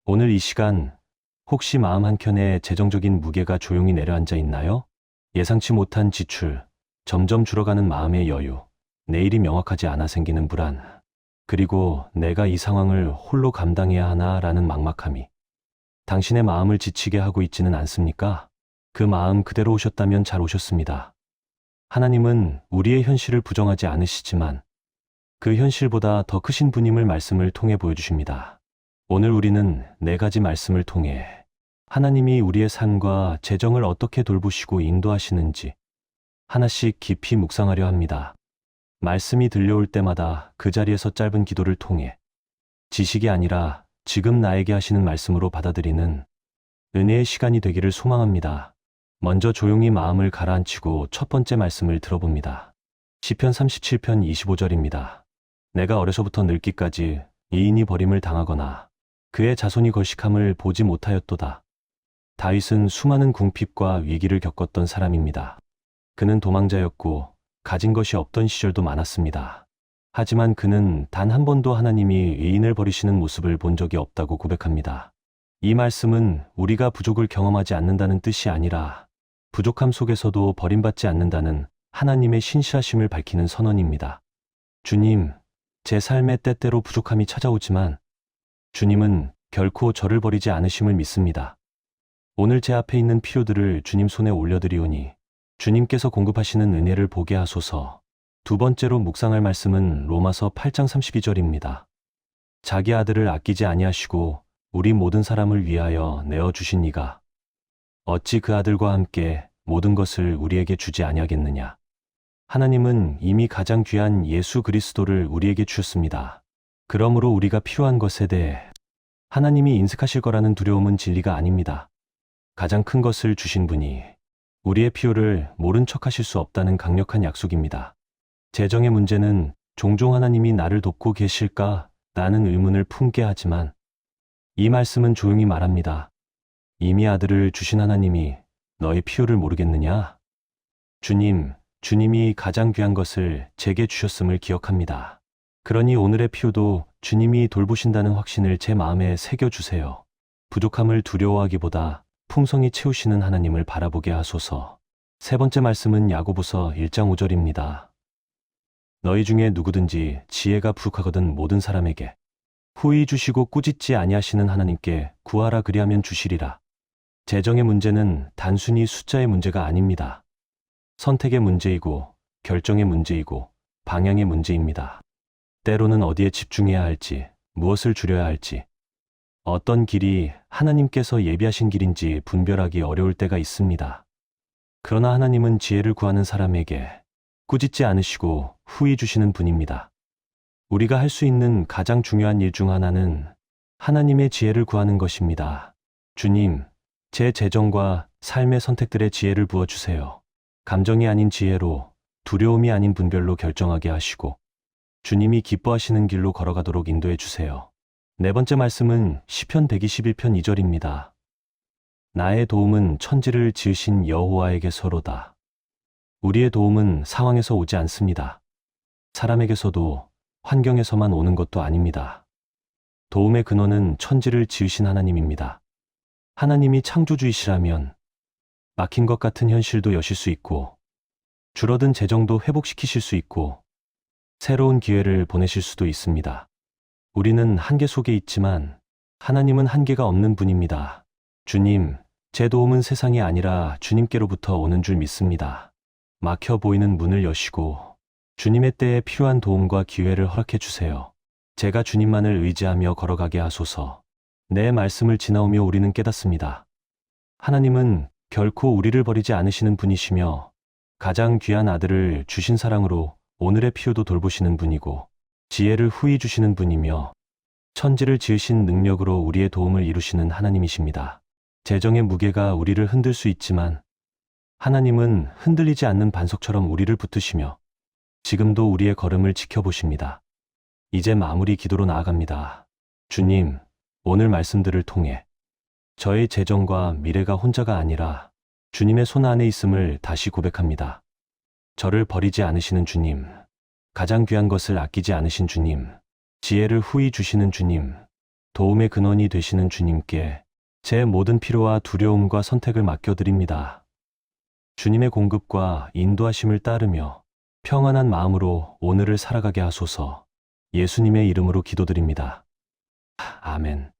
오늘 이 시간 혹시 마음 한켠에 재정적인 무게가 조용히 내려앉아 있나요? 예상치 못한 지출, 점점 줄어가는 마음의 여유, 내일이 명확하지 않아 생기는 불안, 그리고 내가 이 상황을 홀로 감당해야 하나라는 막막함이 당신의 마음을 지치게 하고 있지는 않습니까? 그 마음 그대로 오셨다면 잘 오셨습니다. 하나님은 우리의 현실을 부정하지 않으시지만 그 현실보다 더 크신 분임을 말씀을 통해 보여주십니다. 오늘 우리는 4가지 말씀을 통해 하나님이 우리의 삶과 재정을 어떻게 돌보시고 인도하시는지 하나씩 깊이 묵상하려 합니다. 말씀이 들려올 때마다 그 자리에서 짧은 기도를 통해 지식이 아니라 지금 나에게 하시는 말씀으로 받아들이는 은혜의 시간이 되기를 소망합니다. 먼저 조용히 마음을 가라앉히고 첫 번째 말씀을 들어봅니다. 시편 37편 25절입니다. 내가 어려서부터 늙기까지 이인이 버림을 당하거나 그의 자손이 걸식함을 보지 못하였도다. 다윗은 수많은 궁핍과 위기를 겪었던 사람입니다. 그는 도망자였고 가진 것이 없던 시절도 많았습니다. 하지만 그는 단 한 번도 하나님이 의인을 버리시는 모습을 본 적이 없다고 고백합니다. 이 말씀은 우리가 부족을 경험하지 않는다는 뜻이 아니라 부족함 속에서도 버림받지 않는다는 하나님의 신실하심을 밝히는 선언입니다. 주님, 제 삶에 때때로 부족함이 찾아오지만 주님은 결코 저를 버리지 않으심을 믿습니다. 오늘 제 앞에 있는 필요들을 주님 손에 올려드리오니 주님께서 공급하시는 은혜를 보게 하소서. 두 번째로 묵상할 말씀은 로마서 8장 32절입니다. 자기 아들을 아끼지 아니하시고 우리 모든 사람을 위하여 내어주신 이가 어찌 그 아들과 함께 모든 것을 우리에게 주지 아니하겠느냐. 하나님은 이미 가장 귀한 예수 그리스도를 우리에게 주셨습니다. 그러므로 우리가 필요한 것에 대해 하나님이 인색하실 거라는 두려움은 진리가 아닙니다. 가장 큰 것을 주신 분이 우리의 필요를 모른 척 하실 수 없다는 강력한 약속입니다. 재정의 문제는 종종 하나님이 나를 돕고 계실까? 라는 의문을 품게 하지만 이 말씀은 조용히 말합니다. 이미 아들을 주신 하나님이 너의 필요를 모르겠느냐? 주님이 가장 귀한 것을 제게 주셨음을 기억합니다. 그러니 오늘의 필요도 주님이 돌보신다는 확신을 제 마음에 새겨주세요. 부족함을 두려워하기보다 풍성히 채우시는 하나님을 바라보게 하소서. 세 번째 말씀은 야고보서 1장 5절입니다. 너희 중에 누구든지 지혜가 부족하거든 모든 사람에게 후히 주시고 꾸짖지 아니하시는 하나님께 구하라 그리하면 주시리라. 재정의 문제는 단순히 숫자의 문제가 아닙니다. 선택의 문제이고 결정의 문제이고 방향의 문제입니다. 때로는 어디에 집중해야 할지, 무엇을 줄여야 할지, 어떤 길이 하나님께서 예비하신 길인지 분별하기 어려울 때가 있습니다. 그러나 하나님은 지혜를 구하는 사람에게 꾸짖지 않으시고 후히 주시는 분입니다. 우리가 할 수 있는 가장 중요한 일 중 하나는 하나님의 지혜를 구하는 것입니다. 주님, 제 재정과 삶의 선택들의 지혜를 부어주세요. 감정이 아닌 지혜로, 두려움이 아닌 분별로 결정하게 하시고 주님이 기뻐하시는 길로 걸어가도록 인도해 주세요. 네 번째 말씀은 시편 121편 2절입니다. 나의 도움은 천지를 지으신 여호와에게서로다. 우리의 도움은 상황에서 오지 않습니다. 사람에게서도 환경에서만 오는 것도 아닙니다. 도움의 근원은 천지를 지으신 하나님입니다. 하나님이 창조주이시라면 막힌 것 같은 현실도 여실 수 있고 줄어든 재정도 회복시키실 수 있고 새로운 기회를 보내실 수도 있습니다. 우리는 한계 속에 있지만 하나님은 한계가 없는 분입니다. 주님, 제 도움은 세상이 아니라 주님께로부터 오는 줄 믿습니다. 막혀 보이는 문을 여시고 주님의 때에 필요한 도움과 기회를 허락해 주세요. 제가 주님만을 의지하며 걸어가게 하소서. 내 말씀을 지나오며 우리는 깨닫습니다. 하나님은 결코 우리를 버리지 않으시는 분이시며 가장 귀한 아들을 주신 사랑으로 오늘의 필요도 돌보시는 분이고 지혜를 후히 주시는 분이며 천지를 지으신 능력으로 우리의 도움을 이루시는 하나님이십니다. 재정의 무게가 우리를 흔들 수 있지만 하나님은 흔들리지 않는 반석처럼 우리를 붙드시며 지금도 우리의 걸음을 지켜보십니다. 이제 마무리 기도로 나아갑니다. 주님, 오늘 말씀들을 통해 저의 재정과 미래가 혼자가 아니라 주님의 손 안에 있음을 다시 고백합니다. 저를 버리지 않으시는 주님, 가장 귀한 것을 아끼지 않으신 주님, 지혜를 후히 주시는 주님, 도움의 근원이 되시는 주님께 제 모든 필요와 두려움과 선택을 맡겨드립니다. 주님의 공급과 인도하심을 따르며 평안한 마음으로 오늘을 살아가게 하소서. 예수님의 이름으로 기도드립니다. 아멘.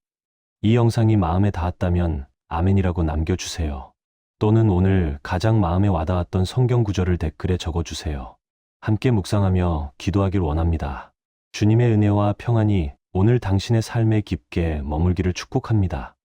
이 영상이 마음에 닿았다면 아멘이라고 남겨주세요. 또는 오늘 가장 마음에 와닿았던 성경 구절을 댓글에 적어주세요. 함께 묵상하며 기도하길 원합니다. 주님의 은혜와 평안이 오늘 당신의 삶에 깊게 머물기를 축복합니다.